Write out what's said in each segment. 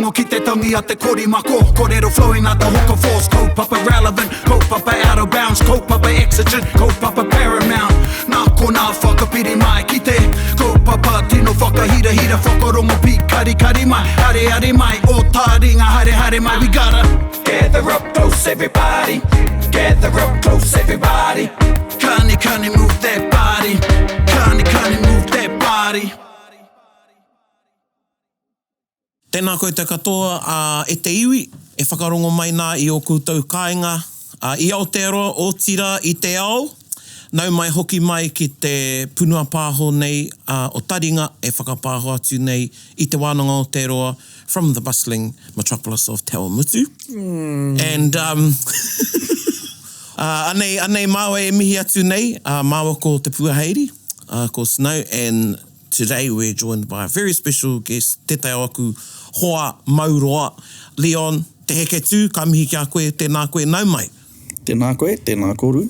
whakarongo ki te tangi a te korimako. Kōrero flowing out the hook of force. Kaupapa relevant, kaupapa out of bounds, kaupapa exigent, kaupapa paramount. Nā ko nā whakapiri mai ki te kaupapa tino whakahira hira whakarongo pi kari kari mai. Hare hare mai, o Taringa hare hare mai. We gotta gather up close everybody. Gather up close everybody. Kani move that body. Kani move that body. Tēnā koe te katoa, e te iwi, e whakarongo mai nā i o koutou kāinga. I Aotearoa, o tira i te ao, nau mai hoki mai ki te punua pāho nei o Taringa, e whakapāho atu nei i te wānanga o Aotearoa, from the bustling metropolis of Te Awamutu. And anei māua e mihi atu nei, māua ko te puaheiri, ko Snow, and today we're joined by a very special guest, te teo aku hoa mauroa, Leon, te heke tū, ka mihi kia koe, tēnā koe nau mai. Tēnā koe, tēnā koru.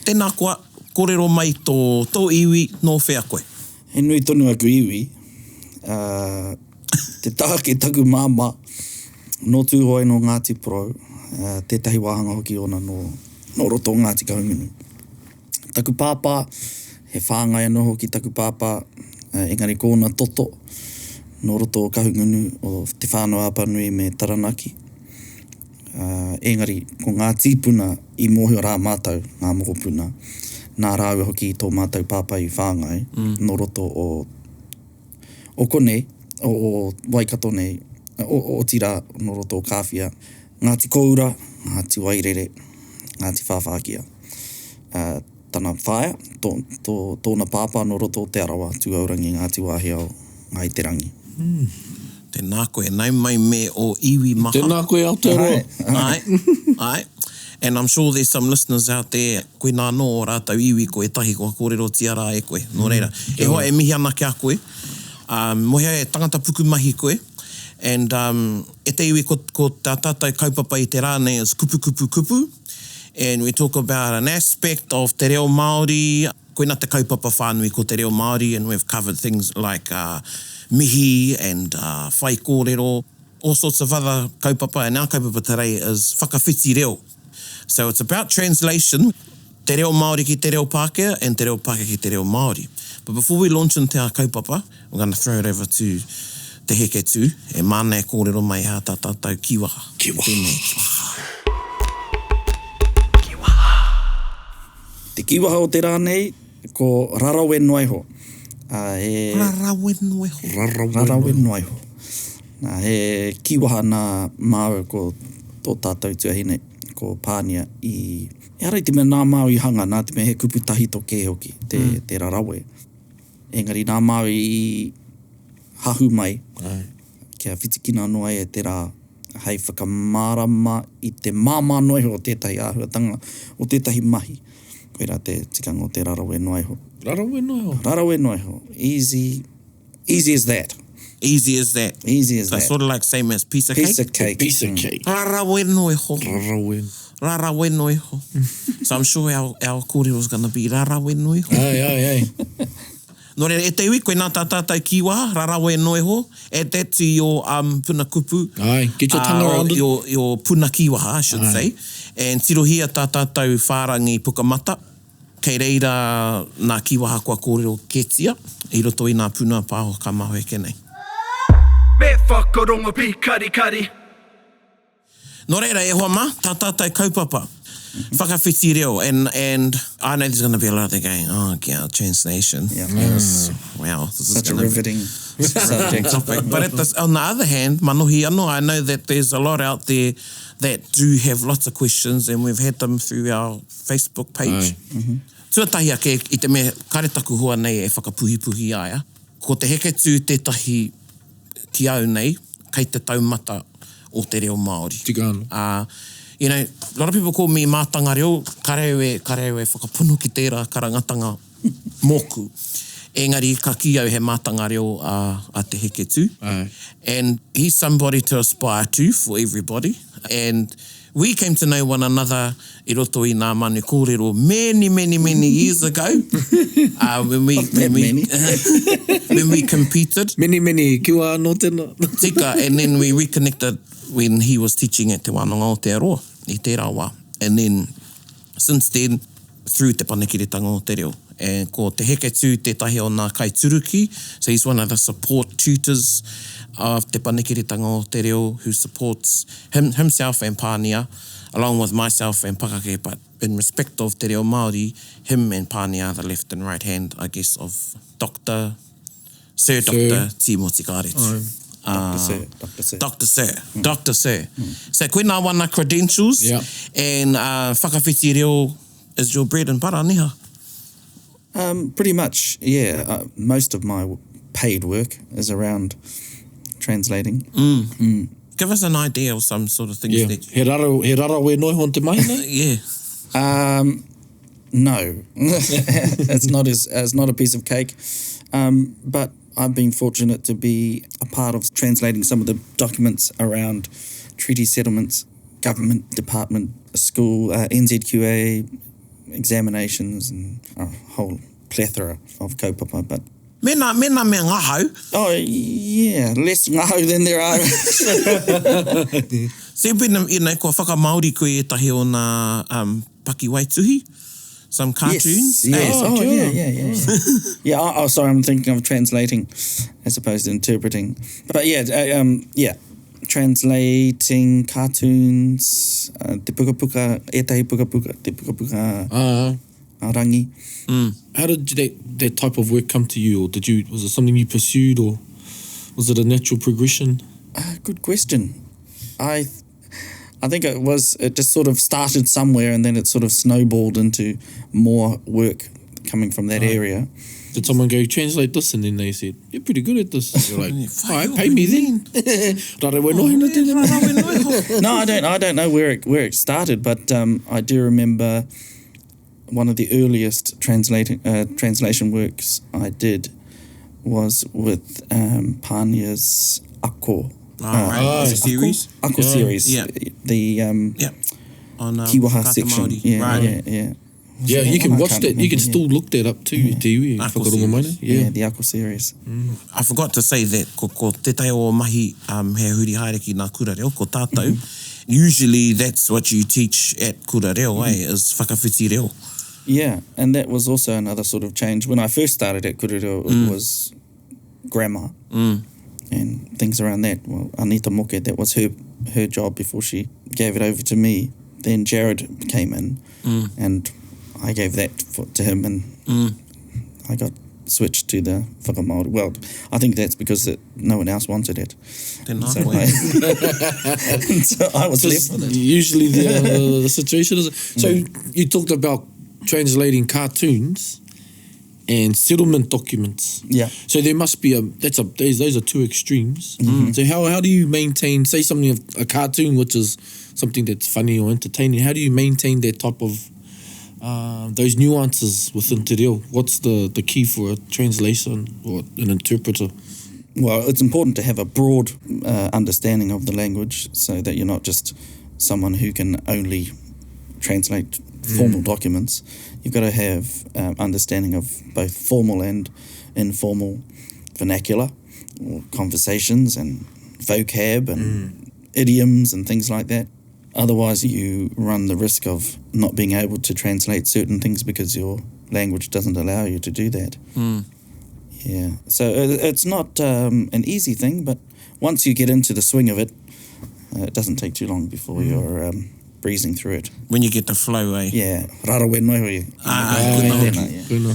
Tēnā koe, kōrero mai tō iwi no whea koe. He nui tonu aku iwi, te tāke taku māma, no tūhoi no Ngāti Pro, tētahi wāhanga hoki ona no roto Ngāti Kahungunu. Taku pāpā, he whāngai anō hoki taku pāpā, engari kōna toto, no roto o Kahungunu o te whānau apanui me Taranaki. Engari, ko ngā tīpuna i mōhio rā mātau, ngā mokopuna, nā rāua hoki i tō mātau pāpai i whāngai, no roto o konei, o Waikato nei, o tira no roto o Kāwhia, Ngāti Koura, Ngāti Wairere, Ngāti Whawhākia. Tana whaia, tōna pāpā no roto o te arawa, tūaurangi Ngāti Wāhiao, Ngai Te Rangi. Tēnā koe, nau mai me o iwi maha. Tēnā koe Aotearoa. Ai. And I'm sure there's some listeners out there, koe nā no o rātau iwi koe tahi koa kōrero tiara e koe. Nō reira, e hoa e mihi ana kia koe. Mohea e tangata puku mahi koe. And e te iwi ko tā tātou kaupapa i te rānei is kupu kupu kupu. And we talk about an aspect of Te Reo Maori. Koe nā te kaupapa whānui ko Te Reo Maori, and we've covered things like mihi and whai kōrero, all sorts of other kaupapa, and our kaupapa today is whakawhiti reo. So it's about translation, Te Reo Maori ki Te Reo Pākehā and Te Reo Pākehā ki Te Reo Maori. But before we launch into our kaupapa, we're going to throw it over to te heke tū, e māna e kōrero mai hā tā tātou kiwaha. Te kiwaha o te rānei, ko rarawe noiho. Rarawe noiho. Rarawe noiho. He kiwaha nā māua ko tō tātou tuahine, ko pānia i... E arai te mea nā māu i hanga, nā te mea he kupu tahi to kē hoki, te rarawe. Engari nā māu i hahu mai, kia whitikina noa e te rā, hei whakamārama i te māmā noiho o tētahi āhuatanga, o tētahi mahi. Koe rā te tikanga o te rarawe noiho. Rarawe noiho. Rarawe noiho. Easy as that. Easy as that. Easy as so that. Sort of like same as piece of cake. Piece of cake. Piece of cake. Rarawe noiho. Rarawe noiho. So I'm sure our kōrero is going to be rarawe noiho. Ai. Nō reira, e te iwi, koe nā tātātou kiwaha, rarawe noiho, add that to your puna kupu. Ai, get your tongue around it. Your puna kiwaha, I should say. And tirohia tātātou whārangi pukamata. Kei reira nā kiwaha kua kōrero ketia, i roto i nā puna pāho ka maho e kenei. Me whakarongo pi kari kari. Nō reira, e hoa ma, tātātou kaupapa. Whakawhiti reo, and I know there's going to be a lot of them going, yeah, translation. Yeah. Yes. Wow. This Such is a riveting subject. But on the other hand, manohi anō, I know that there's a lot out there that do have lots of questions, and we've had them through our Facebook page. Tuatahi ake i te mea karetaku hua nei e whakapuhi aia. Ko te heke tū tētahi ki au nei, kei te taumata o Te Reo Maori. Tika anō. You know, a lot of people call me mātanga reo, karewe whakapono ki tērā karangatanga moku. Engari, ka ki au he mātanga reo a te heke tū. And he's somebody to aspire to for everybody. And we came to know one another i roto i ngā manu kōrero many years ago. When we competed. Many, kiwa anō tēnā. Tika, and then we reconnected when he was teaching at Te Wānanga o Te Aroa, i Te Rawa. And then, since then, through te panekiretanga o Te Reo. And ko te heke tū tētahi o nā kai turuki, so he's one of the support tutors of te panekiretanga o Te Reo, who supports himself and Pānia, along with myself and Pakake, but in respect of Te Reo Maori, him and Pānia are the left and right hand, I guess, of Sir Dr. Timoti Kāretu. Dr. Sir. So koe nā wana credentials, and whakawhiti reo is your bread and butter, niha? Pretty much, yeah. Most of my paid work is around translating. Give us an idea of some sort of things. Yeah. That He rara we noi hon te mai, ne? yeah. No, it's not a piece of cake. But I've been fortunate to be a part of translating some of the documents around treaty settlements, government department, school, NZQA, examinations, and a whole plethora of kaupapa. But Mena mea ngahau. oh yeah, less ngahau than there are. Se pena, kua whakamauri koe e tahi o nā paki waituhi, some cartoons. Yes. Oh, Oh, sure. yeah. Yeah. Sorry, I'm thinking of translating as opposed to interpreting. But yeah, translating cartoons, te puka, etahi puka, te puka arangi. How did that type of work come to you, or was it something you pursued, or was it a natural progression? Good question. I think it just sort of started somewhere, and then it sort of snowballed into more work coming from that area. Did someone go, translate this, and then they said, you're pretty good at this? You're like, all right, pay me then. Rare we noi hona tēnā. No, I don't know where it started, but I do remember one of the earliest translation works I did was with Pānia's Ako. Series. Ako series. Yeah. The On Kiwaha Whakaata section. Māori. Yeah. Yeah, you can I watch can't that. You can remember, still look that up too. Te iwi, Ako whakarongo mai, ne? Yeah, the Ako series. I forgot to say that ko te tai o mahi hea huri haere ki nā kura reo, ko tātou. Usually that's what you teach at kura reo, is whakawhiti reo. Yeah, and that was also another sort of change. When I first started at Kurero, it was grammar and things around that. Well, Anita Moke, that was her job before she gave it over to me. Then Jared came in and I gave that to him, and I got switched to the whakamaori. Well, I think that's because no one else wanted it. Tēnā So koe. so I was left with it. Usually the situation is... So you talked about translating cartoons and settlement documents. Yeah. So there must be those are two extremes. So how do you maintain, say something of a cartoon, which is something that's funny or entertaining, how do you maintain that type of those nuances within te reo? What's the key for a translation or an interpreter? Well, it's important to have a broad understanding of the language so that you're not just someone who can only translate formal documents. You've got to have understanding of both formal and informal vernacular, or conversations and vocab and idioms and things like that. Otherwise, you run the risk of not being able to translate certain things because your language doesn't allow you to do that. Yeah, so it's not an easy thing, but once you get into the swing of it, it doesn't take too long before you're breezing through it. When you get the flow, eh? Yeah, rara we noi hoi.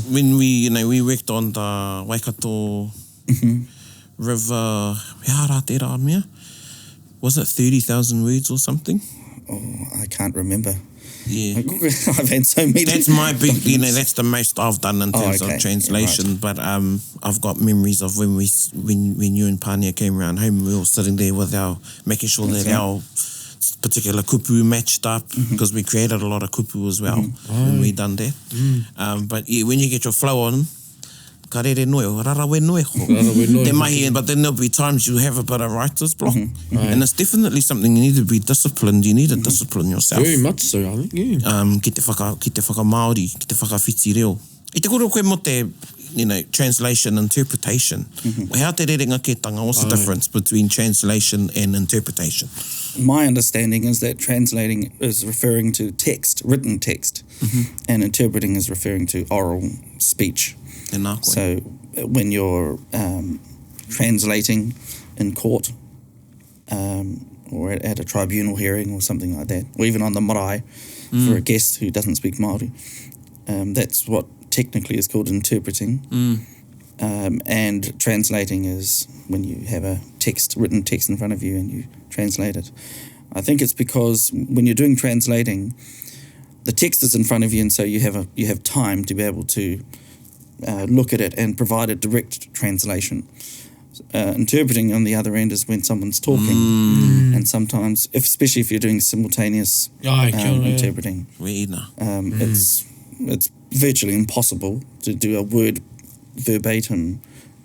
When we worked on the Waikato River, hea rā tērā mea? Was it 30,000 words or something? Oh, I can't remember. Yeah. I've had so many. That's my big, that's the most I've done in terms of translation. But I've got memories of when you and Pānia came around home, we were sitting there with making sure that our particular kupu matched up, because we created a lot of kupu as well when we done that. But yeah, when you get your flow on, ka rere noe, o rarawe noe ho. Te mahi, but then there'll be times you have a bit of writer's block. And it's definitely something you need to be disciplined. You need to discipline yourself. Very much so, I think, yeah. Ki te whaka Māori, ki te whaka whiti reo. I te koro koe mo te, translation, interpretation. Hea te rerenga ketanga, what's the difference between translation and interpretation? My understanding is that translating is referring to text, written text, and interpreting is referring to oral speech. So when you're translating in court or at a tribunal hearing or something like that, or even on the marae for a guest who doesn't speak Māori, that's what technically is called interpreting. And translating is when you have a written text in front of you and you translate it. I think it's because when you're doing translating, the text is in front of you, and so you have time to be able to look at it and provide a direct translation. Interpreting on the other end is when someone's talking, and sometimes, especially if you're doing simultaneous interpreting, it's virtually impossible to do a word verbatim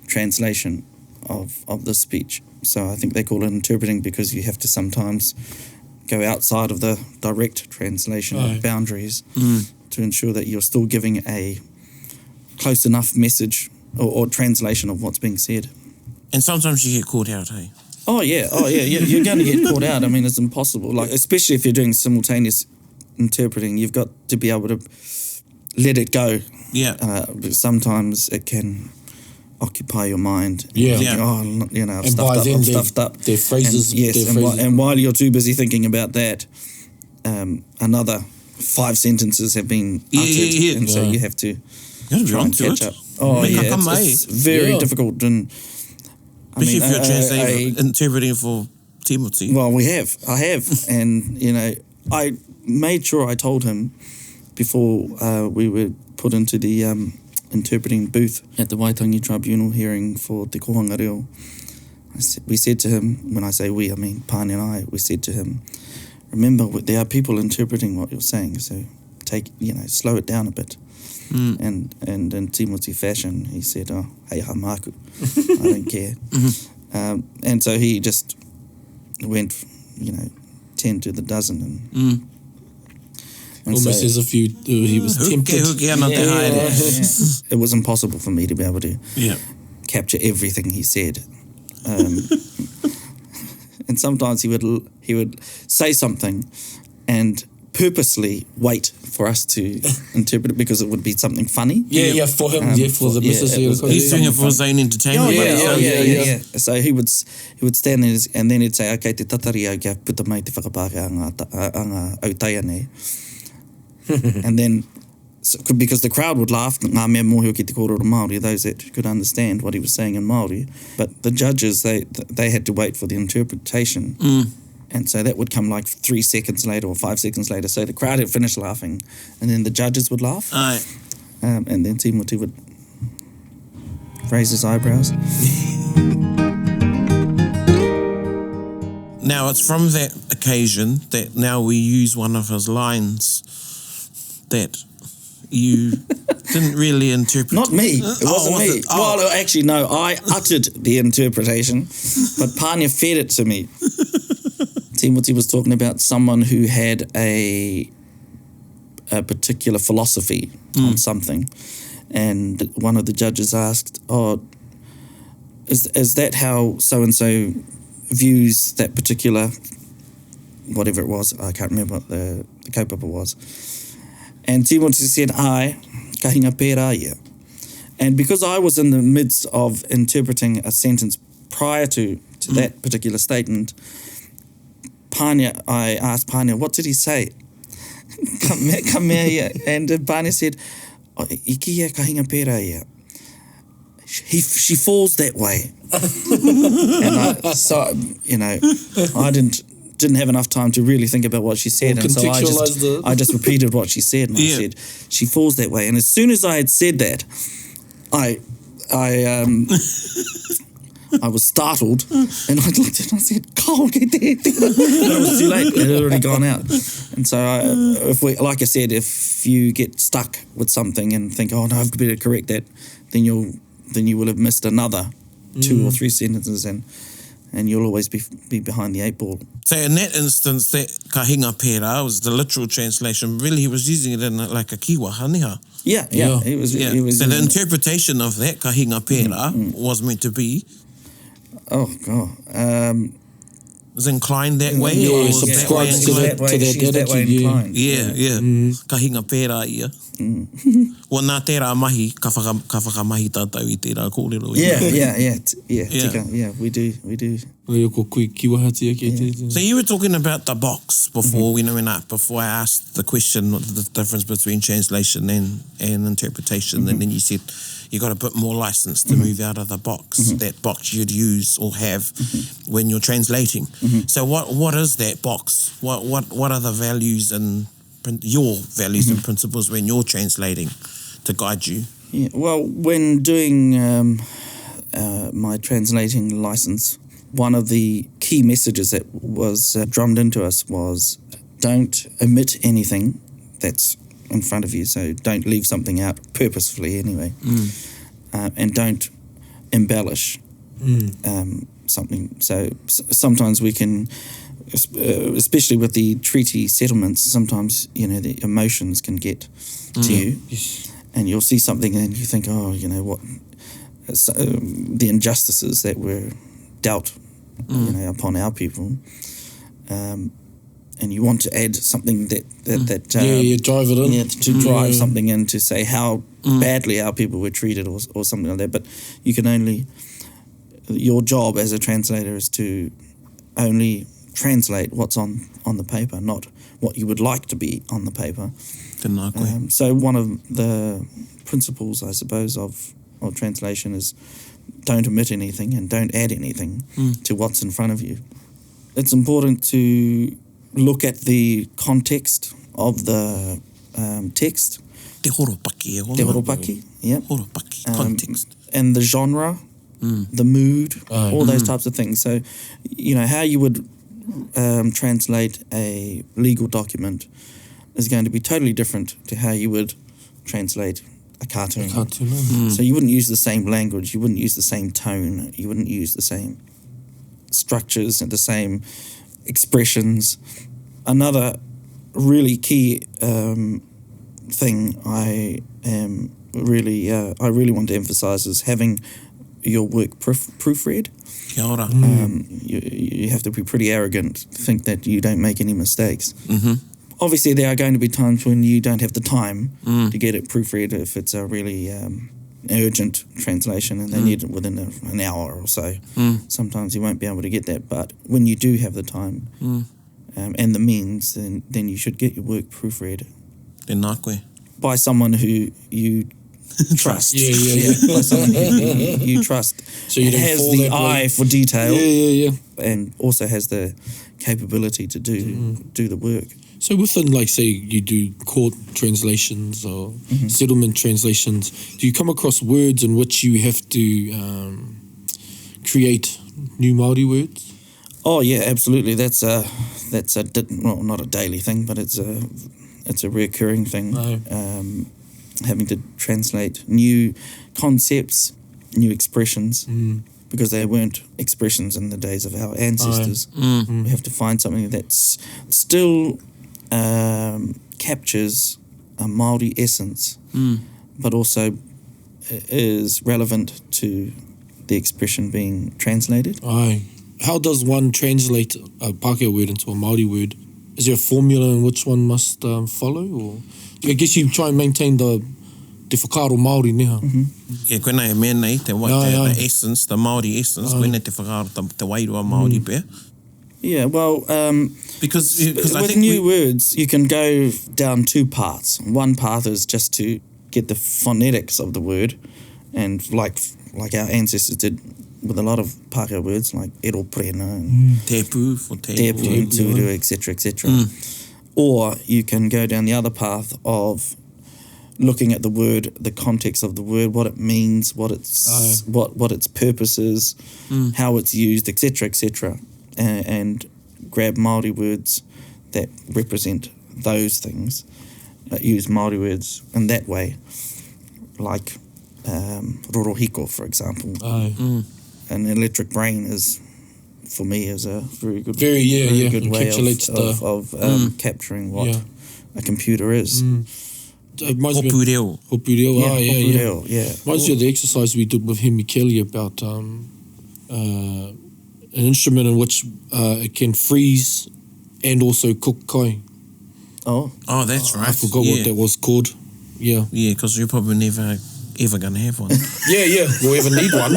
translation of the speech. So I think they call it interpreting because you have to sometimes go outside of the direct translation boundaries to ensure that you're still giving a close enough message or translation of what's being said. And sometimes you get caught out, hey? Oh yeah, you're going to get caught out. I mean, it's impossible. Like, especially if you're doing simultaneous interpreting, you've got to be able to let it go. Yeah. But sometimes it can occupy your mind. Yeah. Thinking, I've And by then I've stuffed up. their phrases... And while you're too busy thinking about that, another 5 sentences have been uttered, and so you have to try and catch up. Oh, yeah, it's very difficult. And especially if you're translating, interpreting for Timothy. Well, I have. And, I made sure I told him before we were put into the interpreting booth at the Waitangi Tribunal hearing for Te Kohanga Reo. We said to him, when I say we, I mean Pane and I, we said to him, remember, there are people interpreting what you're saying, so slow it down a bit. And in Timothy fashion, he said, oh, hei ha māku, I don't care. And so he just went, 10 to the dozen. And almost as if he was tempted. It was impossible for me to be able to capture everything he said. And sometimes he would say something and purposely wait for us to interpret it because it would be something funny. For him, for the missus. He's doing it for his own entertainment. So he would stand there and then he'd say, okay, te tatari au kia puta mai te whakapāke a ngā autaia nei. And then, because the crowd would laugh, ngā mea mōhio ki te kōrero Māori, those that could understand what he was saying in Māori, but the judges, they had to wait for the interpretation. And so that would come like 3 seconds later or 5 seconds later. So the crowd had finished laughing, and then the judges would laugh. And then Timothy would raise his eyebrows. Now, it's from that occasion that now we use one of his lines that you didn't really interpret. Not me. It wasn't me. Well, actually, no, I uttered the interpretation, but Pania fed it to me. Timothy was talking about someone who had a particular philosophy on something, and one of the judges asked, is that how so-and-so views that particular, whatever it was, I can't remember what the kaupapa was. And Timothy said, ai, ka hinga pērā ia. And because I was in the midst of interpreting a sentence prior to that particular statement, I asked Pania, what did he say? Ka mea ia. And Pania said, iki ia ka hinga pērā ia. She falls that way. And I didn't have enough time to really think about what she said, and so I just repeated what she said, and I said, she falls that way. And as soon as I had said that, I was startled, and I looked at it and I said, "Ko ke te." And it was too late; it had already gone out. And so, like I said, if you get stuck with something and think, "Oh no, I've better correct that," then you'll then you will have missed another 2 or 3 sentences, and you'll always be behind the 8 ball. So in that instance, that ka hinga pērā was the literal translation. Really, he was using it in like a kiwaha, neha. Yeah. He was So the using interpretation of that ka hinga pērā was meant to be Oh God. was inclined that way, Yeah, or was subscribe that to way that- to that she's that way attitude, inclined. Yeah. Ka hinga pērā ia. Wa nā tērā mahi, ka whakamahi tātou I tērā kōrero. Tika, we do. Oia ko koe kiwahati ake te. So you were talking about the box before, before I asked the question, the difference between translation and interpretation, and then you said you got a bit more license to move out of the box, that box you'd use or have when you're translating. So what is that box? What are the values and your values and principles when you're translating to guide you? Yeah, well, when doing my translating license, one of the key messages that was drummed into us was don't omit anything that's in front of you, so don't leave something out purposefully anyway, and don't embellish something. So sometimes we can, especially with the treaty settlements, sometimes the emotions can get to you, and you'll see something and you think, what the injustices that were dealt upon our people, and you want to add something that drive it in. to drive something in, to say how badly our people were treated or something like that. But you can only, your job as a translator is to only translate what's on the paper, not what you would like to be on the paper. So one of the principles, I suppose, of translation is don't omit anything and don't add anything to what's in front of you. It's important to look at the context of the text. Te horopaki. Te horopaki, yeah. Horopaki, context. And the genre, the mood, all those types of things. So, how you would translate a legal document is going to be totally different to how you would translate a cartoon. So you wouldn't use the same language, you wouldn't use the same tone, you wouldn't use the same structures and the same expressions. Another really key thing I really want to emphasize is having your work proofread. Kia ora. You have to be pretty arrogant, think that you don't make any mistakes. Obviously, there are going to be times when you don't have the time to get it proofread if it's a really urgent translation and they need it within an hour or so. Sometimes you won't be able to get that, but when you do have the time and the means, then you should get your work proofread. Tēnā koe. By someone who you trust. By someone who you trust. So you don't has fall the that eye way. for detail. And also has the capability to do the work. so within, like, say, you do court translations or settlement translations, do you come across words in which you have to create new Māori words? Oh yeah, absolutely. That's not a daily thing, but it's a recurring thing. Having to translate new concepts, new expressions, because they weren't expressions in the days of our ancestors. We have to find something that's still captures a Māori essence, but also is relevant to the expression being translated. Aye. How does one translate a Pākehā word into a Māori word? Is there a formula in which one must follow? Or I guess you try and maintain the whakaaro Māori neha. Koena e mea nei, the essence, the Māori essence, koena te whakaaro, te wairua Māori pēr. Yeah, well, Because I with think new words, you can go down 2 paths. One path is just to get the phonetics of the word, and like our ancestors did with a lot of Pākehā words, like ero prena and tepu for tepu, turu, etc. Or you can go down the other path of looking at the word, the context of the word, what it means, what its purpose is, how it's used, etc., and grab Māori words that represent those things, use Māori words in that way, like rorohiko, for example. An electric brain is, for me, is a very good, good way of capturing what a computer is. Hopu reo. Hopu reo, Hopu reo, yeah. Reminds me of the exercise we did with Hemi Kelly about an instrument in which it can freeze and also cook kai. Oh, that's right. I forgot what that was called. Yeah. Yeah, because you're probably never ever going to have one. We'll ever need one.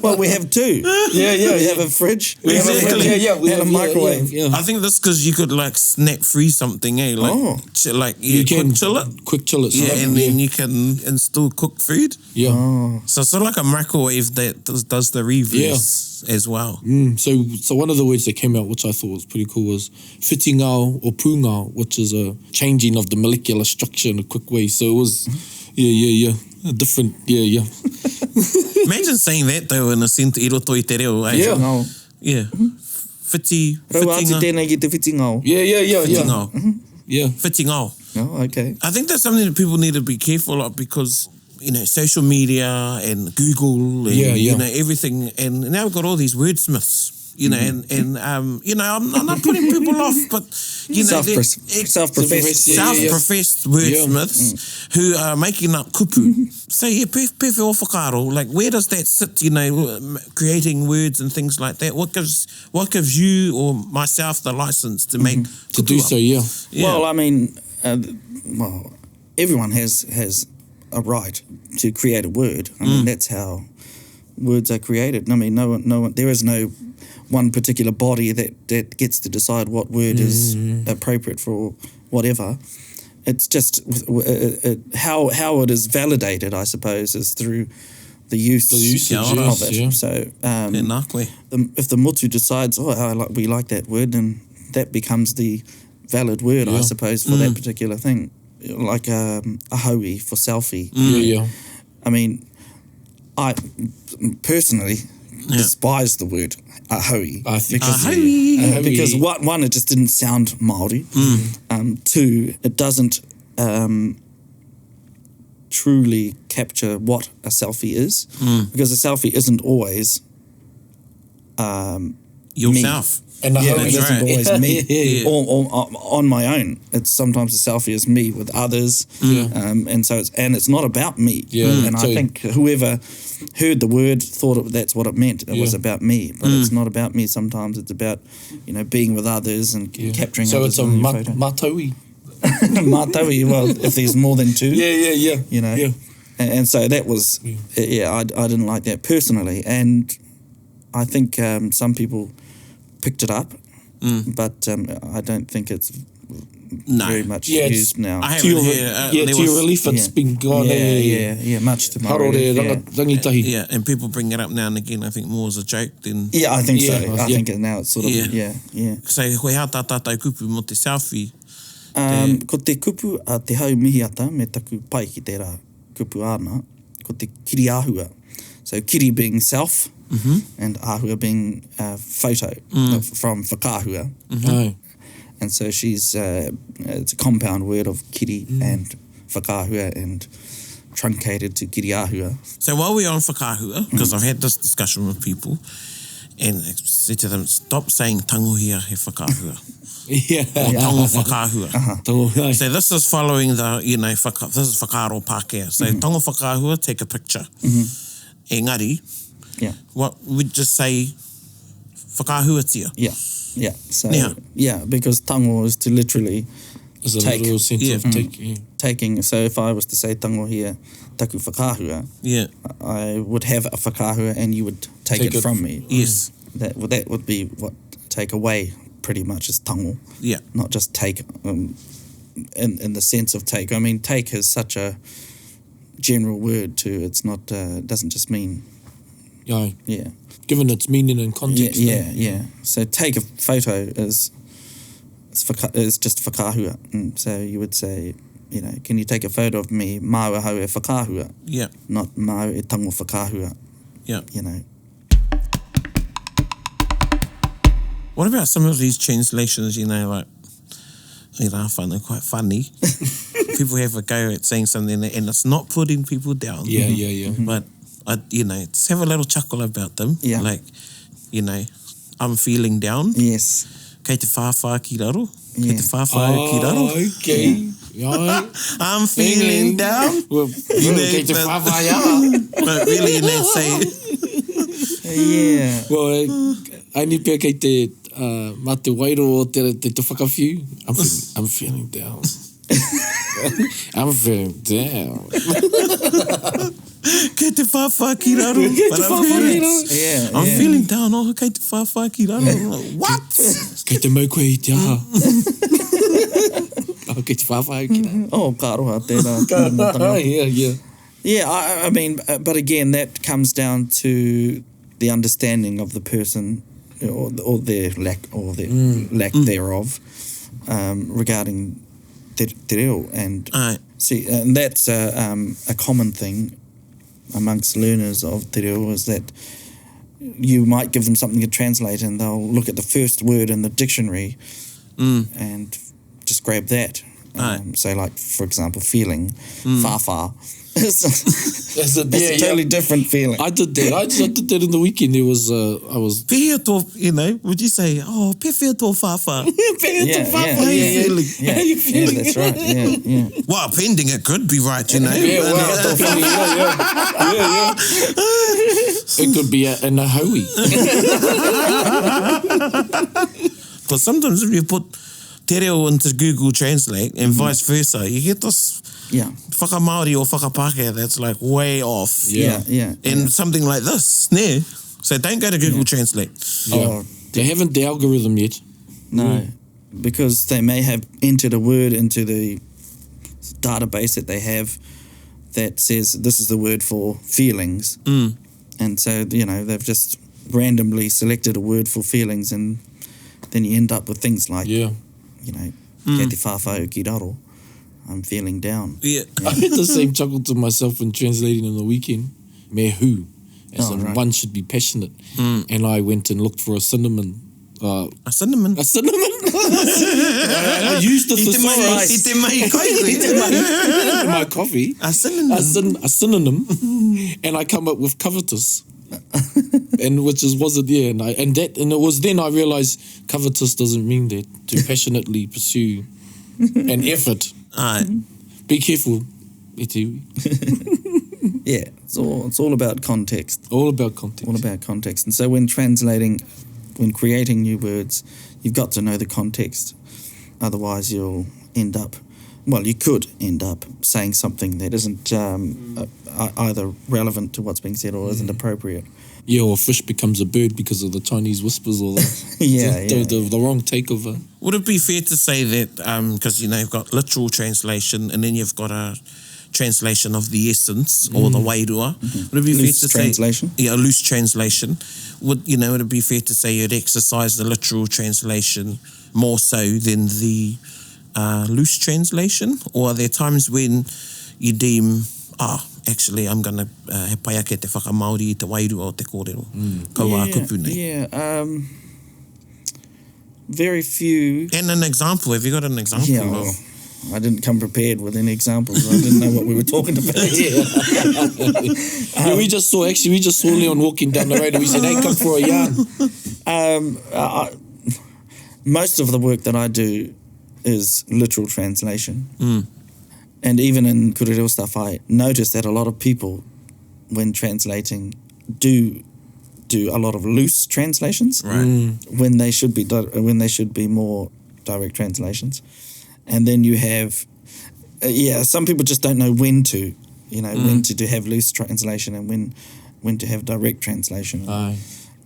Well, we have two. We have a fridge. We have a microwave. I think that's because you could like snap freeze something, like you can quick chill it. Quick chill it. And then you can still cook food. So it's sort of like a microwave that does the reverse as well. So one of the words that came out, which I thought was pretty cool, was whitingao or pūngao, which is a changing of the molecular structure in a quick way. So it was, a different, Imagine saying that though in a sense, I roto I te reo. Rau atu tēnei ki te whitingao. Whitingao. Oh, okay. I think that's something that people need to be careful of because, social media and Google and, everything. And now we've got all these wordsmiths, and I'm not putting people off, but, self-professed wordsmiths who are making up kupu. So, pewhi o whakaaro, like, where does that sit, creating words and things like that? What gives you or myself the license to make to do so, Well, I mean, everyone has a right to create a word. I mean, that's how words are created. I mean, no one, there is no one particular body that gets to decide what word is appropriate for whatever. It's just how it is validated, I suppose, is through the usage of it. Yeah. So if the motu decides, we like that word, then that becomes the valid word, I suppose, for that particular thing. Like a haui for selfie. I mean, I personally despise the word ahaui. Because one, it just didn't sound Māori. Two, it doesn't truly capture what a selfie is. Because a selfie isn't always yourself. Me. And the it isn't always me or on my own. It's sometimes a selfie is me with others, and so it's not about me. And I think whoever heard the word thought that's what it meant. It was about me, but it's not about me. Sometimes it's about being with others and capturing. So others it's a mataui. Mataui. Well, if there's more than two, And so that was I didn't like that personally, and I think some people picked it up, but I don't think it's very much used now. I haven't heard. To your relief, it's been gone. Much to my relief. Yeah, and people bring it up now and again. I think more as a joke than. Yeah, I think so. I think now it's sort of So koe hā tātai kupu mo te selfie. Ko te kupu a te hau mihiata me taku pai ki te rā kupu ana, ko te kiri āhua. So kiri being self. And āhua being photo from whakāhua. And so she's, it's a compound word of kiri and whakāhua and truncated to kiri āhua. So while we're on whakāhua, because I've had this discussion with people, and I said to them, stop saying tangohia he whakāhua. Tango whakāhua. So this is following the, this is whakaaro Pākehā. So tango whakāhua, take a picture. Engari, what we'd just say whakahuatia. So because tango is to literally take. Literal sense of taking. So if I was to say tango here taku whakahua, I would have a whakahua and you would take it from me. Yes. That would be what take away pretty much is tango. Not just take in the sense of take. I mean, take is such a general word too. It's not doesn't just mean given its meaning and context. So take a photo is just whakahua. And so you would say, can you take a photo of me mau hau e whakahua? Not mau e tango whakahua. What about some of these translations, like I find them quite funny. people have a go at saying something and it's not putting people down. Yeah. But, just have a little chuckle about them. Yeah. Like, I'm feeling down. Yes. Kei te whawha ki raro. Kei Yeah. te whawha ki raro. Okay. Yeah. I'm feeling down. Well, kei te whawha ia. But really, you know, say, Yeah. Well, ai ni pia kei te mā te wairo o te whakawhiu. I'm feeling down. I'm feeling down. kei te whawha ki raro. But I'm feeling down. Oh, kei te whawha ki raro. What? Kei te mau koe i te aha. Kei te whawha ki raro. Oh, ka aroha tērā. Yeah. Yeah, I mean, but again, that comes down to the understanding of the person or their lack thereof regarding te reo. And Aye. see, and that's a common thing amongst learners of te reo, is that you might give them something to translate and they'll look at the first word in the dictionary and just grab that. Say, like, for example, feeling, whawha. It's a totally different feeling. I did that. I did that in the weekend. There was I was Pehea tō, would you say, pewhia tō whawha? How you feeling? Yeah, that's right. Yeah. Well, pending it could be right, yeah. It could be in a howie. Because sometimes if you put te reo into Google Translate and vice versa, you get this whakamaori or whakapake that's like way off. Yeah. And something like this, ne? So don't go to Google Translate. Oh, They haven't the algorithm yet. no, because they may have entered a word into the database that they have that says this is the word for feelings. And so, they've just randomly selected a word for feelings, and then you end up with things like, kei te whawha ki raro, I'm feeling down. Yeah. I had the same chuckle to myself when translating on the weekend. Me hu, as in one should be passionate. And I went and looked for a cinnamon. A cinnamon? A cinnamon? I used the thesaurus. I te mai koe. My coffee. A synonym. A synonym. And I come up with covetous. And which wasn't there. And it was then I realised covetous doesn't mean that. To passionately pursue an effort. Aye. Be careful, e te iwi. Yeah, it's all about context. All about context. All about context. And so when creating new words, you've got to know the context. Otherwise, you could end up saying something that isn't either relevant to what's being said or isn't appropriate. Yeah, or fish becomes a bird because of the Chinese whispers or the wrong take of it. Would it be fair to say that, because, you've got literal translation and then you've got a translation of the essence or the wairua. Would it be Loose fair to translation? say... Yeah, a loose translation. Would it be fair to say you'd exercise the literal translation more so than the loose translation? Or are there times when you deem, actually, I'm going to he pai ake te whakamaori I te wairua o te kōrero. Kaua kupu nei. Yeah, very few... And an example. Have you got an example? Yeah, I didn't come prepared with any examples. I didn't know what we were talking about. We just saw Leon walking down the road and we said, hey, come for a yarn. Most of the work that I do is literal translation. And even in kōrero stuff, I notice that a lot of people, when translating, do a lot of loose translations, right? When they should be more direct translations. And then you have, some people just don't know when to, when to have loose translation and when to have direct translation. Aye.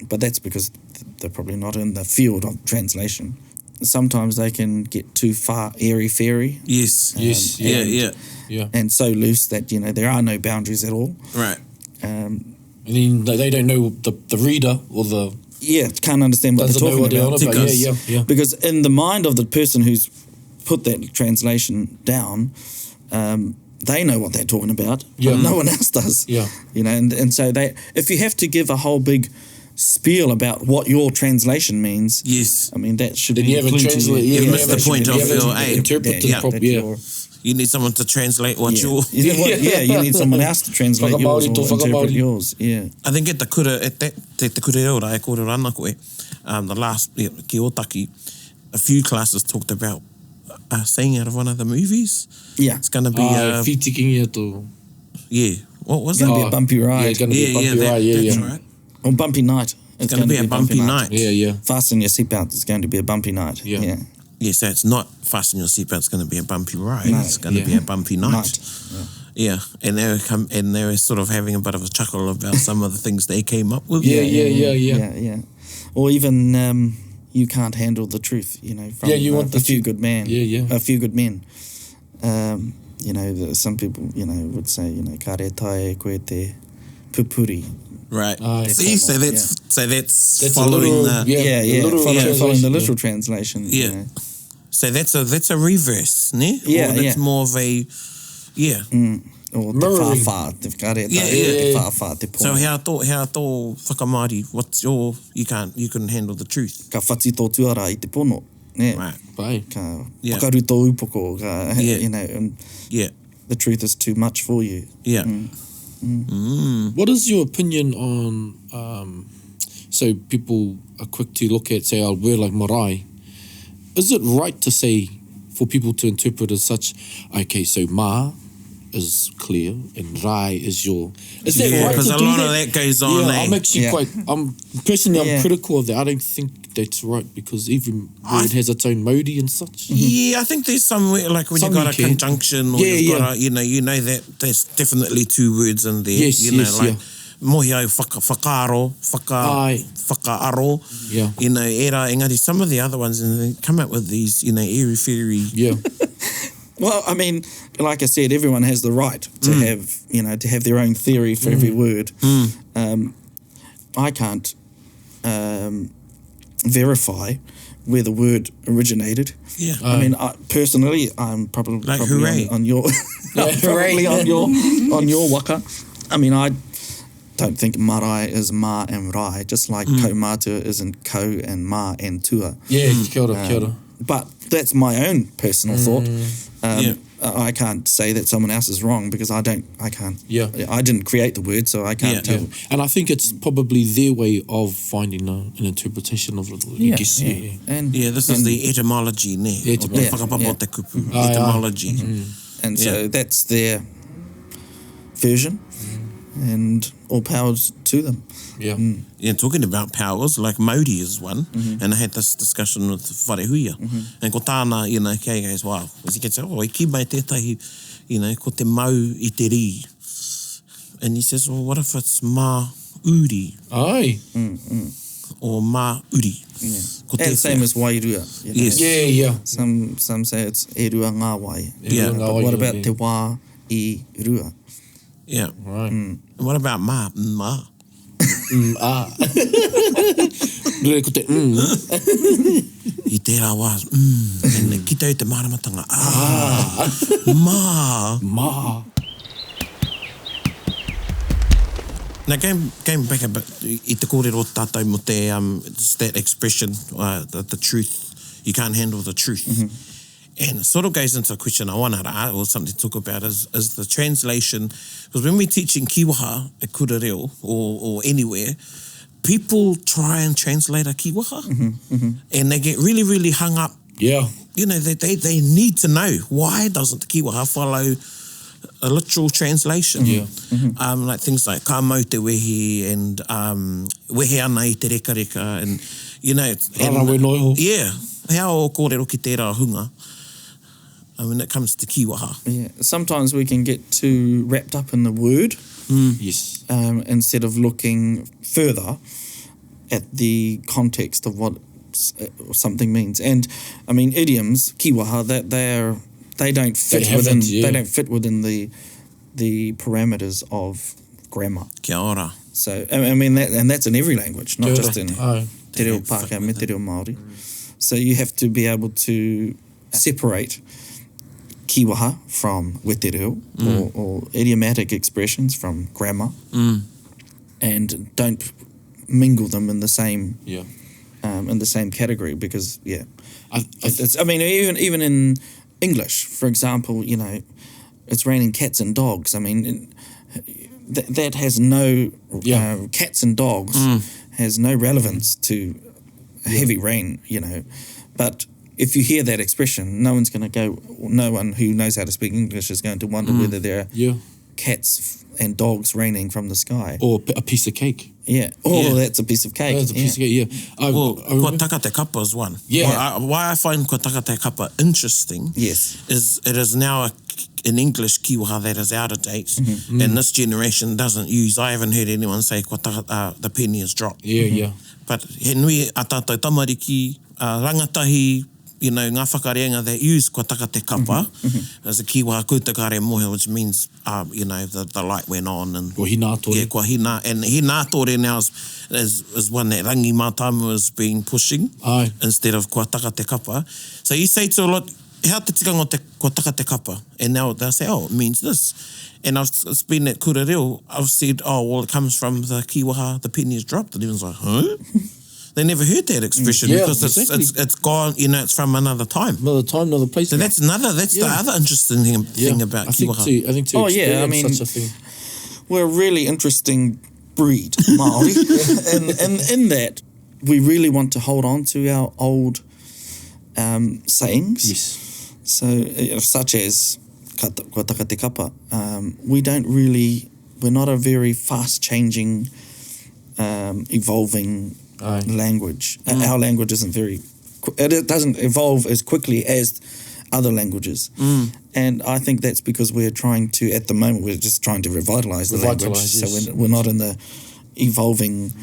But that's because they're probably not in the field of translation. Sometimes they can get too far airy-fairy. Yes. Yeah. And so loose that, there are no boundaries at all. Right. And then they don't know the reader or the... Yeah, can't understand what they're talking about. Yeah. Because in the mind of the person who's put that translation down, they know what they're talking about, but no one else does. Yeah. And so if you have to give a whole big spiel about what your translation means, yes, I mean that should then be you haven't translated. You missed the point of your interpreted properly. You need someone to translate what you're... you need someone else to translate yours Whakamaori or to interpret Whakamaori. yours. Yeah. I think at te kura reo rai, kōrero ana koe, the last, ki Otaki, a few classes talked about saying out of one of the movies. Yeah. It's going to be... Whitikingia to... yeah. What was It's going it? to be a bumpy ride. Yeah, it's going to be a bumpy ride. that's Yeah. right. Or bumpy night. It's going to be a bumpy night. Yeah. Fasten your seatbelt. It's going to be a bumpy night. Yeah. Yeah, so it's not fasten your seatbelt, it's going to be a bumpy ride. No. It's going to be a bumpy night. Yeah. Yeah, and they were sort of having a bit of a chuckle about some of the things they came up with. Yeah. Or even you can't handle the truth, from Yeah, you want a the few truth. good men. Yeah. A few good men. Some people, would say, ka re tae koe te pupuri. Right. See, so that's a following little- the... Yeah. literal Following the translation, literal translation. Yeah. So that's a reverse, ne? Yeah, Or that's yeah. more of a... Yeah. Or te Mirroring. whawha, te whakare Yeah, te yeah. whawha, te So pono. how tō whakamari, what's your... You couldn't handle the truth. Ka whati tō tuara I te pono. Ne? Right. Pai. Ka Yeah. whakaru tō upoko. Yeah. And Yeah. the truth is too much for you. Yeah. What is your opinion on, so people are quick to look at, say, a word like marae. Is it right to say, for people to interpret as such, okay, so ma is clear and rai is your... Is that Yeah, right because to a do lot that? of that goes on, Yeah, eh? I'm actually Yeah. personally, I'm Yeah. critical of that. I don't think that's right because every word has its own modi and such. Yeah, I think there's somewhere, like when Some you got you a can. conjunction or Yeah, you've got yeah. a, you know that there's definitely two words in there. Yes, you know, yes, like yeah. mohi au whakaaro, Aye. whakaaro. Yeah. You know, era, engari, some of the other ones, and they come up with these, airy-fairy. Yeah. Well, I mean, like I said, everyone has the right to have their own theory for every word. I can't verify where the word originated. Yeah. I mean, personally, I'm probably, Like hooray. on your probably on your waka. I mean, I don't think marae is ma and rai, just like kaumātua isn't ko and ma and tua. Yeah, kia ora. But that's my own personal thought. Yeah. I can't say that someone else is wrong because I can't. Yeah. I didn't create the word, so I can't tell. And I think it's probably their way of finding an interpretation of it. I guess. Yeah. And Yeah, this is the etymology, ne? Etymology. O te whakapapa Yeah. o te kupu. Aye, aye. Etymology. And so Yeah. that's their version, and all powers to them. Yeah. Yeah, talking about powers, like Maori is one, and I had this discussion with Wharehuia, and ko tāna, kei goes, wow, he can say, I ki mai tētahi, ko te mau I te ri. And he says, well, what if it's ma uri, Aye. or ma uri? Yeah. Ko And te same whea. as wairua. Yes. Yeah. Some say it's e rua ngā wai. Yeah. But what about te wā I rua? Yeah. Right. And what about ma? Ma. Nure ko te I tērā wā, and ki tau te māramatanga, ma. ma. Now, going back a bit, I te kōrero tātou mo te, it's that expression, the truth, you can't handle the truth. And it sort of goes into a question I want to or something to talk about is the translation, because when we're teaching kiwaha at kura reo or anywhere, people try and translate a kiwaha, and they get really, really hung up. Yeah. They need to know, why doesn't the kiwaha follow a literal translation? Yeah. Like things like ka mau te wehi and wehe ana I te reka reka and Rara wenoho. yeah, how o kōrero ki tērā hunga when it comes to kiwaha. Yeah. Sometimes we can get too wrapped up in the word Yes. instead of looking further at the context of what something means. And I mean, idioms, kiwaha, that they don't fit within. They don't fit within the parameters of grammar. Kia ora. So I mean, that's in every language, not Kia just ora. in Aye. Te Reo Pākehā me Te Reo Maori. So you have to be able to separate kiwaha from wete reo or idiomatic expressions from grammar, and don't mingle them in the same category because I it's, I mean even in English. For example, you know, it's raining cats and dogs. I mean, that has no, cats and dogs has no relevance to heavy rain, you know. But if you hear that expression, no one who knows how to speak English is going to wonder whether there are cats and dogs raining from the sky. Or a piece of cake. Yeah. Oh, that's a piece of cake. That's a piece of cake, yeah. Kua taka te kapa is one. Yeah. Why I find kua taka te kapa interesting is it is now an English kiwaha that is out of date, and this generation doesn't use. I haven't heard anyone say kua taka, the penny has dropped. Yeah. But he nui a tātou tamariki, rangatahi, you know, ngā whakareanga that use kua taka te kapa, as a kiwaha kūtakare mohe, which means, you know, the light went on. And Kua hina tore. Yeah, kua hina. And hina tore now is one that rangi mātamu has been pushing, instead of kua taka te kapa. So you say to a lot, hea te tikanga o kua taka te kapa? And now they'll say, oh, it means this. And it's been at kura reo, I've said, oh, well, it comes from the kiwaha, the penny has dropped. And everyone's like, huh? They never heard that expression because it's gone, you know, it's from another time. Another time, another place. So that's the other interesting thing about kiwaha. I think to experience such a thing. We're a really interesting breed, Māori, in that we really want to hold on to our old sayings. Yes. So, such as kua taka te kapa. We're not a very fast-changing, evolving language. Our language isn't it doesn't evolve as quickly as other languages. And I think that's because we're trying to, at the moment, we're just trying to revitalise the language. Yes. So we're not in the evolving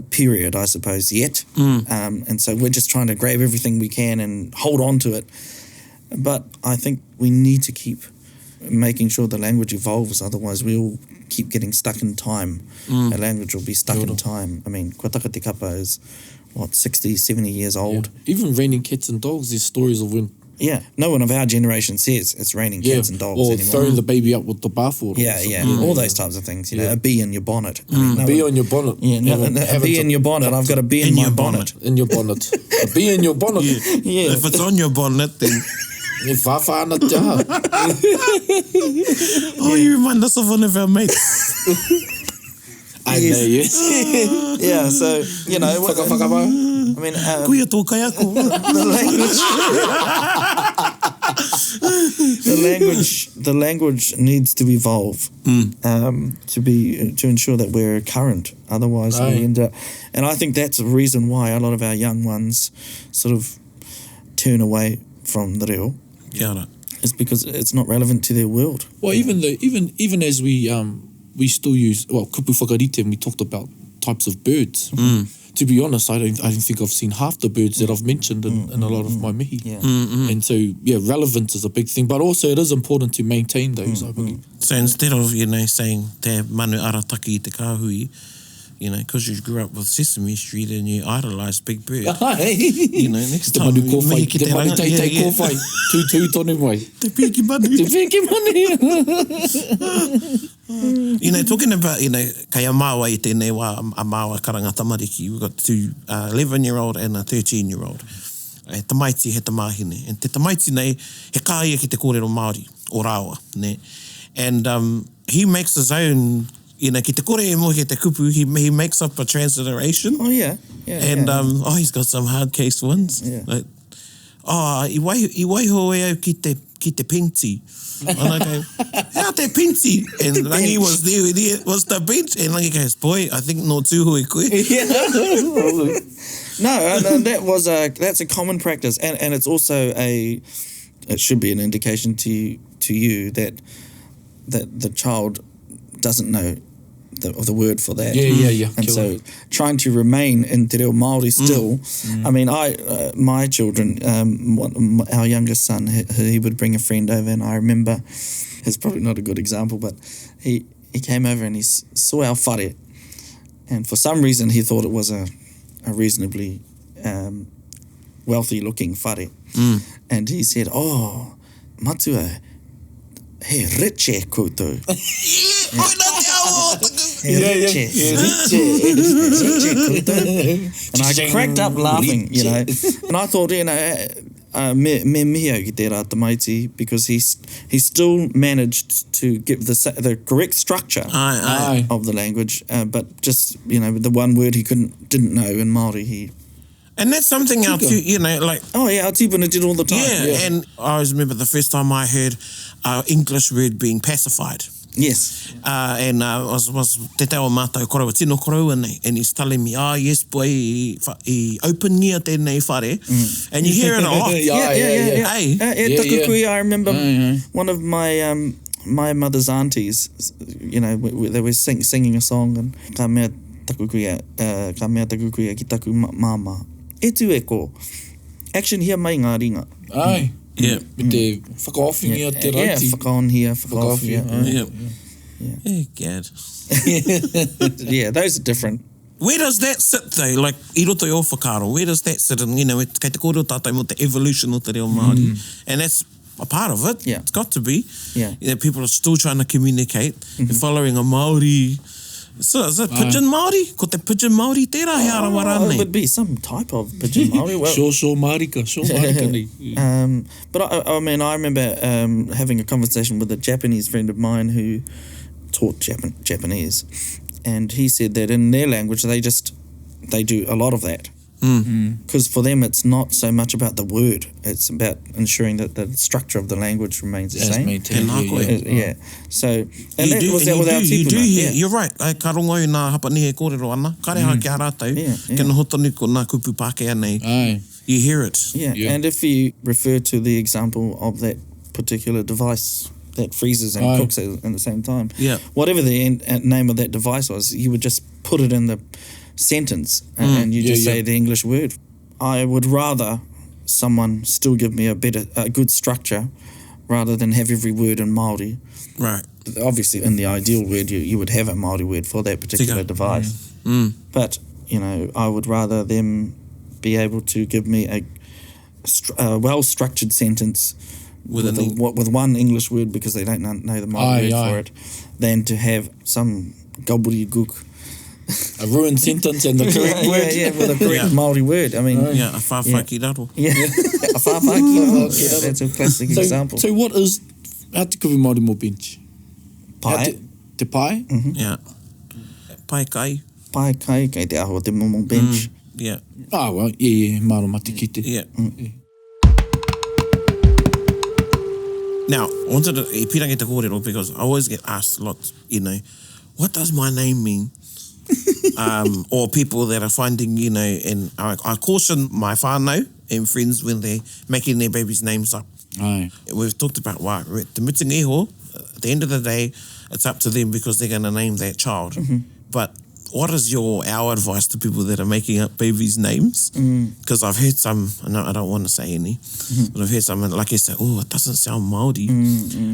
period, I suppose, yet. And so we're just trying to grab everything we can and hold on to it. But I think we need to keep making sure the language evolves, otherwise we'll keep getting stuck in time. The language will be stuck in time. I mean, kua taka te kapa is, 60, 70 years old. Yeah. Even raining cats and dogs, there's stories of when... Yeah, no one of our generation says it's raining cats and dogs or anymore. throwing the baby up with the bathwater. All those types of things. You know, a bee in your bonnet. I mean, A bee on your bonnet. Yeah, a bee in your bonnet. I've got a bee in my bonnet. In your bonnet. A bee in your bonnet. Yeah. If it's on your bonnet, then... E whawhana te aha. Oh, you remind us of one of our mates. I know, yes. Yeah, so, you know... Whakawhakawa. I mean... Kuia tō kai ako. The language needs to evolve to ensure that we're current. Otherwise, we end up... And I think that's the reason why a lot of our young ones sort of turn away from the reo. Yeah, right. It's because it's not relevant to their world. Well, even as we still use, kupu whakarite, we talked about types of birds. To be honest, I don't think I've seen half the birds that I've mentioned in a lot of my mihi. And so, relevance is a big thing, but also it is important to maintain those, I believe. So instead of, you know, saying te manu arataki i te kāhui, you know, because you grew up with Sesame Street and you idolised Big Bird. You know, next time... Te manu kōwhai, te manu teitei kōwhai, tū tonu mai. Te piki manu. Te piki manu. You know, talking about, you know, kei a māua i tēnei wā, a māua karanga tamariki. We've got two 11-year-old and a 13-year-old. E tamaiti he te māhine. And te tamaiti nei, he kāia ki te kōrero Māori, o rāua, ne? And he makes his own... You know, ki te kore e mo ki te kupu, he makes up a transliteration. Oh, yeah. And he's got some hard case ones. Yeah. Like, I waiho e au ki te penti. And I go, how te penti? And Rangi was there with it, was the bench. And Rangi goes, boy, I think no tūho e koe. No, that's a common practice. And it's also it should be an indication to you that the child doesn't know the word for that. Yeah. And so trying to remain in Te Reo Maori still, I mean, my children, our youngest son, he would bring a friend over, and I remember, it's probably not a good example, but he came over and he saw our whare, and for some reason he thought it was a reasonably wealthy looking whare. And he said, oh, matua, he riche koutou. And I cracked up laughing, you know. And I thought, you know, me mihia ki te rā tamaiti, because he still managed to give the correct structure Aye. of the language, but just, the one word he didn't know in Māori, And that's something else, like... Oh, yeah, our tupuna did all the time. Yeah, and I always remember the first time I heard English word being pacified. Yes. And was te teo mātou korau, tino korau nei, and he's telling me, yes, boy, I open ngia tēnei whare, and you hear it a lot. Yeah. Hey? Takukui, I remember one of my my mother's aunties, they were singing a song, and ka mea takukuia ki taku māma. E tu e ko. Action here mai ngā ringa. Ai. Yeah. Me te whakaofingia te rauti. Yeah, whakaon here, whakaof here. Yeah, gad. Yeah, those are different. Where does that sit though? Like, I roto i o whakaro, where does that sit? And, kei te kōrero tātou mo te evolution o te reo Māori. And that's a part of it. Yeah. It's got to be. Yeah. People are still trying to communicate. They're following a Māori. So is it Pidgin Māori? Ko te Pidgin Māori tērā he ara warane. It would be some type of Pidgin Māori. Well, Sure Marika ni. But I mean, I remember having a conversation with a Japanese friend of mine who taught Japanese, and he said that in their language they do a lot of that. Because for them it's not so much about the word, it's about ensuring that the structure of the language remains the same. Yeah. So, and you that do, was that with our you do tipuna. hear, Yeah. you're right. Ai ka rongo i nā hapani he kōrero ana. Ka reha ki a rātou. Kia na hotoni ko nā kupu Pākehā nei. Ai. You hear it. Yeah, and if you refer to the example of that particular device that freezes and cooks at the same time, whatever the name of that device was, you would just put it in the sentence and you just say the English word. I would rather someone still give me a good structure rather than have every word in Māori. Right. Obviously, in the ideal word, you would have a Māori word for that particular device. But, I would rather them be able to give me a well-structured sentence with one English word, because they don't know the Māori word for it, than to have some gobbledygook. A ruined sentence and the correct word. Yeah, with a correct Māori word. I mean, a whawhaki raro. Yeah, a whawhaki raro. Yeah, that's a classic example. So what is, how te kupu Māori mo bench? Pai. Te pai? Yeah. Pai kai. Pai kai, kei te aho te momo bench. Yeah. Well, maro mati ki te. Yeah. Now, I wanted to, I pirangi te kōrero, because I always get asked lots, what does my name mean? Or people that are finding, and I caution my whānau and friends when they're making their babies' names up. Aye. We've talked about why te mitingi iho, at the end of the day, it's up to them because they're going to name that child. But what is our advice to people that are making up babies' names? Because I've heard some, I don't want to say any, but I've heard some, like you say, it doesn't sound Māori.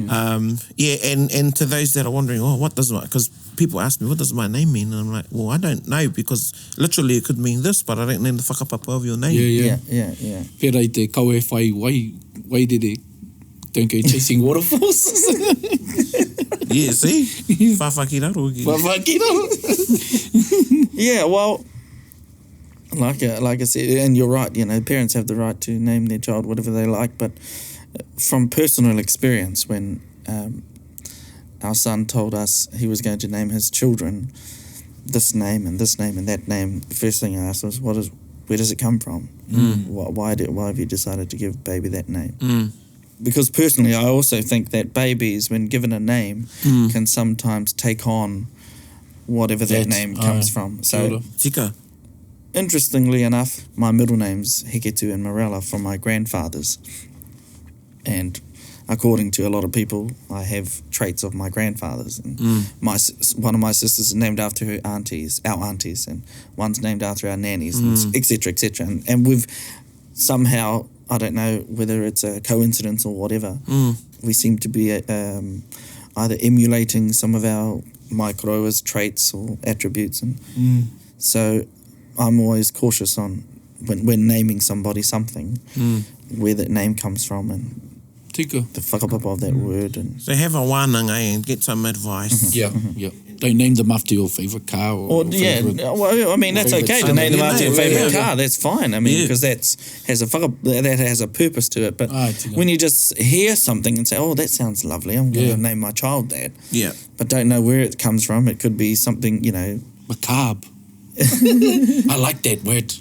And to those that are wondering, what does because people ask me, what does my name mean? And I'm like, well, I don't know, because literally it could mean this, but I don't know the whakapapa of your name. Yeah. Pera I te kaue whai wairere, don't go chasing waterfalls. Yeah, see? Whawhaki raro. Whawhaki raro. Yeah, well, like I said, and you're right, parents have the right to name their child whatever they like, but from personal experience, when our son told us he was going to name his children this name and this name and that name, the first thing I asked was, where does it come from? Why have you decided to give baby that name? Because personally, I also think that babies, when given a name, can sometimes take on whatever that name comes from. So, Tika. Interestingly enough, my middle name's Heketu and Morella from my grandfathers. And according to a lot of people, I have traits of my grandfathers. And one of my sisters is named after her aunties, our aunties, and one's named after our nannies, etc., etc. And we've somehow, I don't know whether it's a coincidence or whatever, we seem to be either emulating some of my koroa's traits or attributes. And so I'm always cautious on when naming somebody something, where that name comes from and Tika. the whakapapa of that word. And So have a wānanga and get some advice. Yeah. Don't name them after your favourite car or yeah, favourite, well, I mean, that's favourite okay to son. name them after your favourite yeah. car. That's fine. I mean, Yeah. because that has a purpose to it. But when you just hear something and say, oh, that sounds lovely, I'm going to name my child that. Yeah. But don't know where it comes from. It could be something, macabre. I like that word.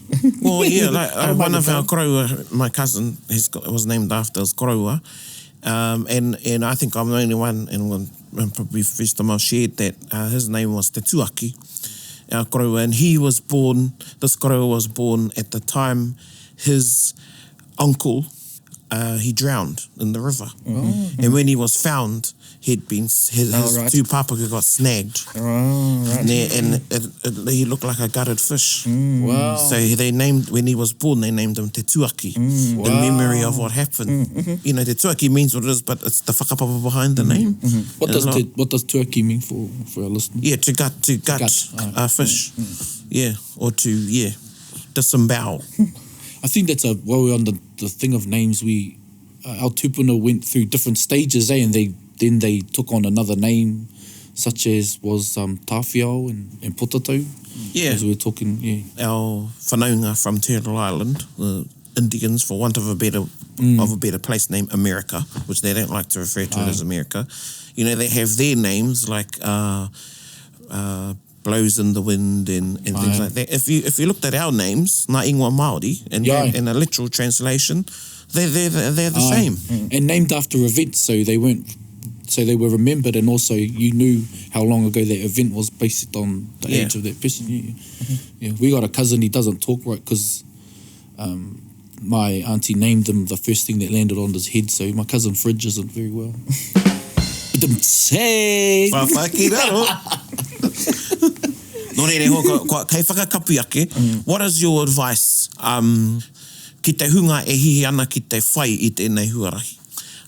Well, yeah, like one of our korua, my cousin, was named after his korua. And I think I'm the only one, and probably first time I've shared that, his name was Te Tuaki, our korua, and this korua was born at the time his uncle, he drowned in the river. And when he was found, his right. two papaka got snagged. Oh, right. And he looked like a gutted fish. Wow. So when he was born, they named him Te Tuaki, in memory of what happened. You know, Te Tuaki means what it is, but it's the whakapapa behind the name. What does Turkey mean for our listeners? Yeah, to gut a fish. Yeah, or to disembowel. I think that's while we're on the thing of names, our tupuna went through different stages, and then they took on another name, such as was Tawhiao and Potato. Yeah. As we were talking, Our whanaunga from Turtle Island, the Indians, for want of a better place name, America, which they don't like to refer to it as America. You know, they have their names like Blows in the Wind and things like that. If you looked at our names, Ngā Ingoa Maori, and in a literal translation, they're the same. And named after events, so they were remembered, and also you knew how long ago that event was based on the age of that person. Yeah, we got a cousin, he doesn't talk right because my auntie named him the first thing that landed on his head, so my cousin Fridge isn't very well. No rere ho, kei whakakapu ake, what is your advice ki te hunga e hihi ana ki te whai I tēnei huarahi?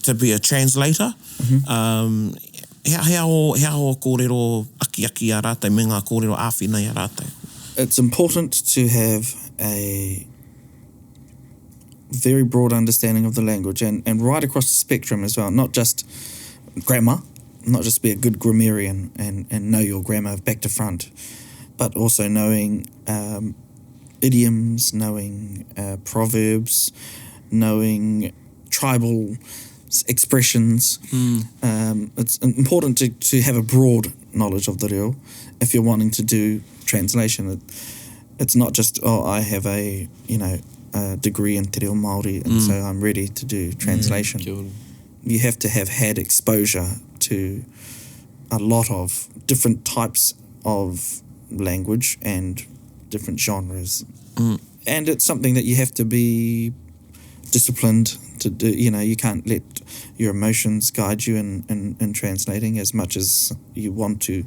To be a translator, hea ho kōrero aki a rātai, me ngā kōrero āwhinai a rātai? It's important to have a very broad understanding of the language and right across the spectrum as well, not just grammar, not just be a good grammarian and know your grammar back to front, but also knowing idioms, knowing proverbs, knowing tribal expressions. It's important to have a broad knowledge of the reo if you're wanting to do translation. It's not just, I have a degree in Te Reo Maori and so I'm ready to do translation. You have to have had exposure to a lot of different types of language and different genres. And it's something that you have to be disciplined to do. You can't let your emotions guide you in translating as much as you want to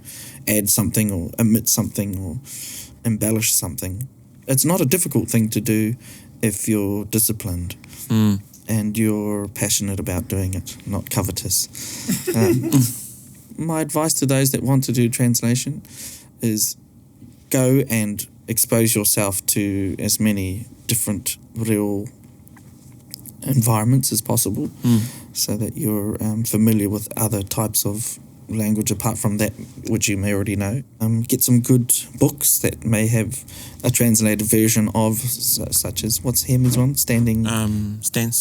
add something or omit something or embellish something. It's not a difficult thing to do if you're disciplined and you're passionate about doing it, not covetous. My advice to those that want to do translation is go and expose yourself to as many different reo environments as possible so that you're familiar with other types of language apart from that which you may already know. Get some good books that may have a translated version of, such as, what's Hemi's one? Stand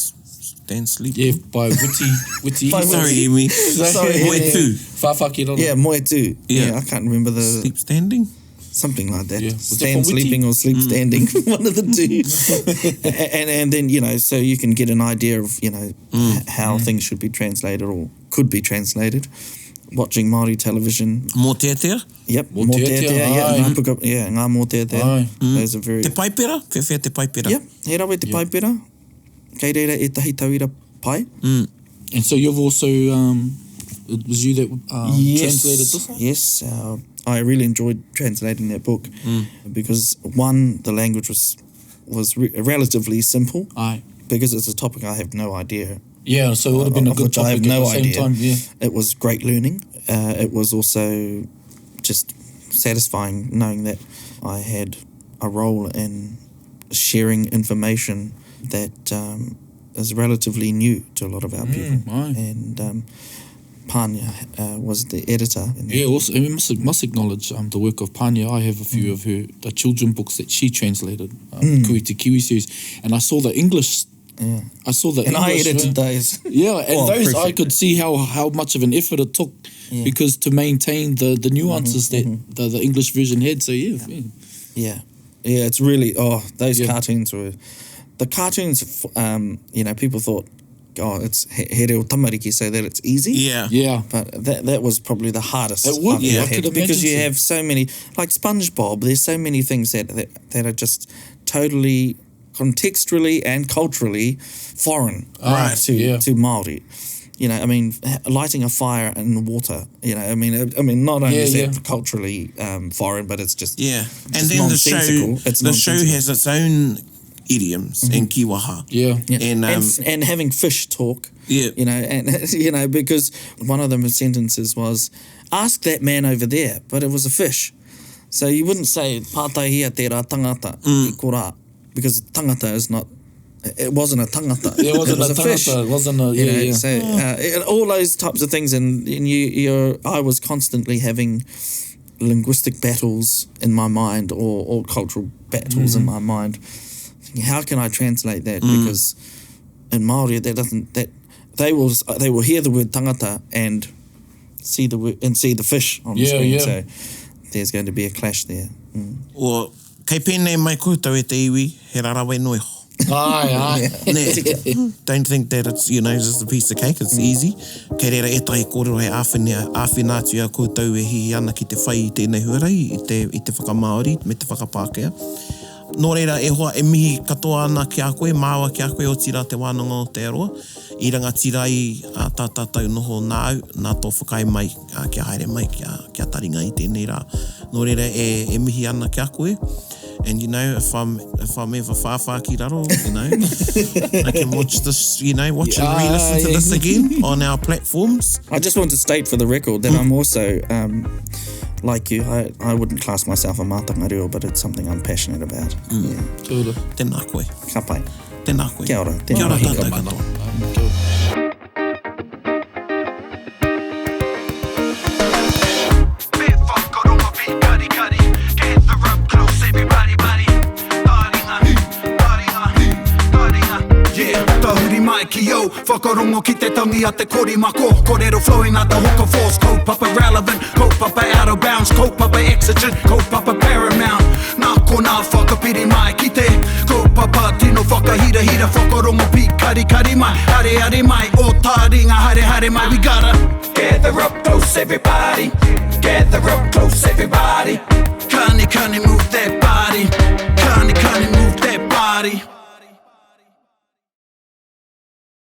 Sleep. Yeah, by Witty. Sorry, Hemi. Sorry, Moetu. Whawhaki. Yeah, Moetu. Yeah. I can't remember the... Sleep standing? Something like that. Yeah. Stand sleeping or sleep standing. One of the two. and then, so you can get an idea of, how things should be translated or could be translated. Watching Māori television. Mō teatea? Yep, mō teatea. Yeah, ngā mō teatea. Those are very... Te paipera? Whewhia te paipera? Yep, he rawe te paipera. Kei reira e tahi tauira pai. And so you've also, it was you that translated this? Yes, I really enjoyed translating that book because, one, the language was relatively simple. Aye. Because it's a topic I have no idea. Yeah, so it would have been a good topic at the same time. Yeah. It was great learning. It was also just satisfying knowing that I had a role in sharing information that is relatively new to a lot of our people. Aye. And Pānia was the editor. Yeah, also, we must acknowledge the work of Pānia. I have a few of the children books that she translated, Kui Te Kiwi series, and I saw the English. Yeah. I saw the And I English, edited those. Yeah, and Well, those I briefly. could see how much of an effort it took because to maintain the nuances that the English version had. So yeah. Yeah. Yeah, it's really, those Yeah. cartoons were, the cartoons, people thought, it's he reo tamariki, so that it's easy. Yeah. Yeah. But that was probably the hardest. It would, I've yeah, ever I had, could because you imagine so. have so many, like SpongeBob, there's so many things that are just totally contextually and culturally foreign Right, to Māori. Lighting a fire in the water, not only is that culturally foreign, but it's just Yeah. And just then nonsensical. It's the show nonsensical. has its own idioms and kiwaha. Yeah. Yeah. And, And having fish talk, Yeah. because one of the sentences was, ask that man over there, but it was a fish. So you wouldn't say, pātaihia te rā tangata i korā, because tangata is not, it wasn't a tangata. Yeah, it wasn't was a fish. tangata. It wasn't a, yeah. So all those types of things, and I was constantly having linguistic battles in my mind, or cultural battles in my mind. Thinking, how can I translate that? Because in Māori, they will hear the word tangata and see the fish on the screen. Yeah. So there's going to be a clash there. o kei pēnei mai koutou e te iwi, he rarawe noi ho. Aye. Don't think that it's, just a piece of cake. It's easy. Kei reira e tahi kōrero he āwhina atu a koutou e hihi ana ki te whai i tēnei huarai, i te whakamaori, me te whakapākea. Nō reira e hoa e mihi katoa ana ki a koe, māua ki a koe o tira te wānanga o te aroa. I ranga tira i a tātātou noho nāu, nā tō whakai mai, kia haere mai, kia taringa i tēnei rā. Nō reira e mihi ana ki a koe. And if I'm ever far ki raro, I can watch this, watch and re-listen to this again on our platforms. I just want to state for the record that I'm also, like you, I wouldn't class myself a mātanga reo, but it's something I'm passionate about. Yeah. Kia ora. Tēnā koe. Ka pai. Tēnā koe. Kia ora. Kia ora Tēnā tātou hika katoa. Kia ora. Bit whakaronga, bit kari. Get the rope close, everybody, buddy. Taringa. Yeah, tahuri mai ki o. Whakarongo ki te tangi a te kori mako. Kōrero flowing out the hook of force. Kaupapa relevant, kaupapa out of bounds. Kaupapa exigent, kaupapa paramount. Nā ko nā whakapiri mai ki te. Kaupapa tino whakahira. Whakarongo pi kari mai. Hare mai, o Taringa, hare mai. We gotta gather up close, everybody. Gather up close, everybody.